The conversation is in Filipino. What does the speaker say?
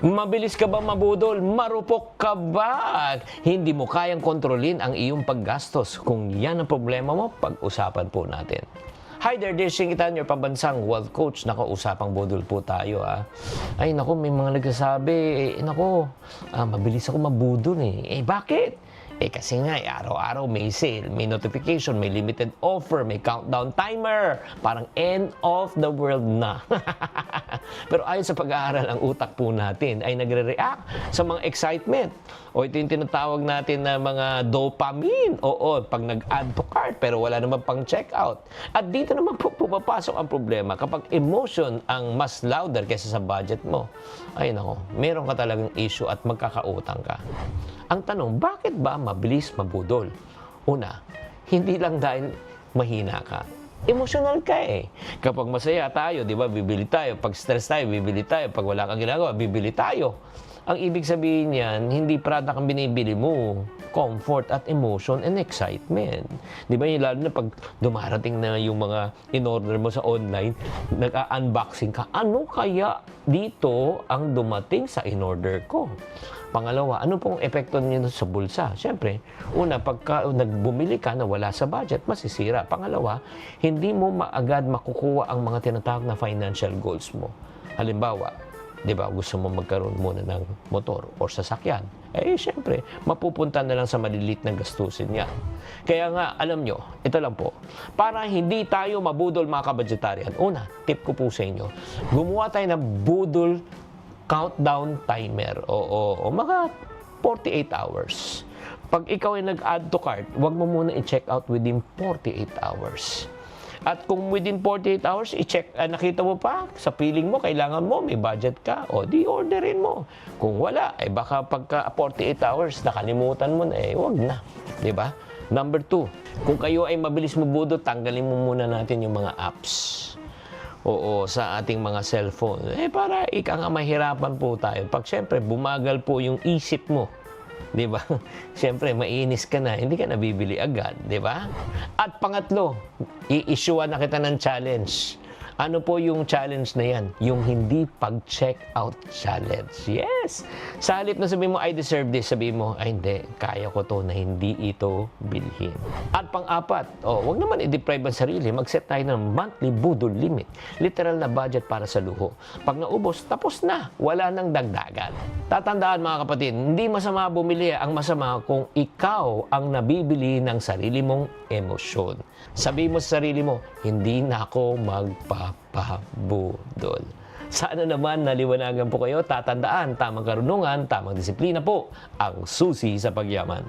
Mabilis ka ba mabudol? Marupok ka ba? Hindi mo kayang kontrolin ang iyong paggastos. Kung yan ang problema mo, pag-usapan po natin. Hi there, dear Shingitan, your pambansang wealth coach. Nako, usapang budol po tayo. Ay, nako, may mga nagsasabi, mabilis ako mabudol bakit? Kasi nga, araw-araw may sale, may notification, may limited offer, may countdown timer. Parang end of the world na. Pero ayon sa pag-aaral, ang utak po natin ay nagre-react sa mga excitement. O ito yung tinatawag natin na mga dopamine. Oo, pag nag-add to cart pero wala naman pang checkout. At dito naman po pumapasok ang problema. Kapag emotion ang mas louder kaysa sa budget mo, ay nako, meron ka talagang issue at magkakautang ka. Ang tanong, bakit ba mabilis mabudol? Una, hindi lang dahil mahina ka. Emotional ka Kapag masaya tayo, di ba, bibili tayo. Pag stress tayo, bibili tayo. Pag wala kang ginagawa, bibili tayo. Ang ibig sabihin niyan, hindi product ang binibili mo. Comfort at emotion and excitement. Di ba, lalo na pag dumarating na yung mga in-order mo sa online, nag-unboxing ka, ano kaya dito ang dumating sa in-order ko? Pangalawa, ano pong epekto niyo sa bulsa? Siyempre, una, pagka nagbumili ka na wala sa budget, masisira. Pangalawa, hindi mo agad makukuha ang mga tinatawag na financial goals mo. Halimbawa, di ba, gusto mo magkaroon muna ng motor o sasakyan. Siyempre, mapupunta na lang sa malilit na gastusin niya. Kaya nga, alam nyo, ito lang po, para hindi tayo mabudol mga kabudgetarian, una, tip ko po sa inyo, gumawa tayo ng budol countdown timer. O mga 48 hours. Pag ikaw ay nag-add to cart, huwag mo muna i-check out within 48 hours. At kung within 48 hours, i-check, nakita mo pa, sa feeling mo, kailangan mo, may budget ka, o di orderin mo. Kung wala, baka pagka 48 hours, nakalimutan mo na, huwag na. Diba? Number 2, kung kayo ay mabilis mabudol, tanggalin mo muna natin yung mga apps. Sa ating mga cellphone. Para ika nga mahirapan po tayo. Pag siyempre, bumagal po yung isip mo. Di ba? Siyempre, mainis ka na, hindi ka nabibili agad. Di ba? At pangatlo, i-issuean na kita ng challenge. Ano po yung challenge na yan? Yung hindi pag-check-out challenge. Yes! Sa halip na sabihin mo, I deserve this, sabihin mo, ay hindi, kaya ko to na hindi ito bilhin. At pang-apat, wag naman i-deprive ang sarili, mag-set tayo ng monthly budol limit. Literal na budget para sa luho. Pag naubos, tapos na, wala nang dagdagan. Tatandaan mga kapatid, hindi masama bumili, ang masama kung ikaw ang nabibili ng sarili mong emosyon. Sabihin mo sa sarili mo, hindi na ako magpapabudol. Sana naman naliwanagan po kayo, tatandaan, tamang karunungan, tamang disiplina po ang susi sa pagyaman.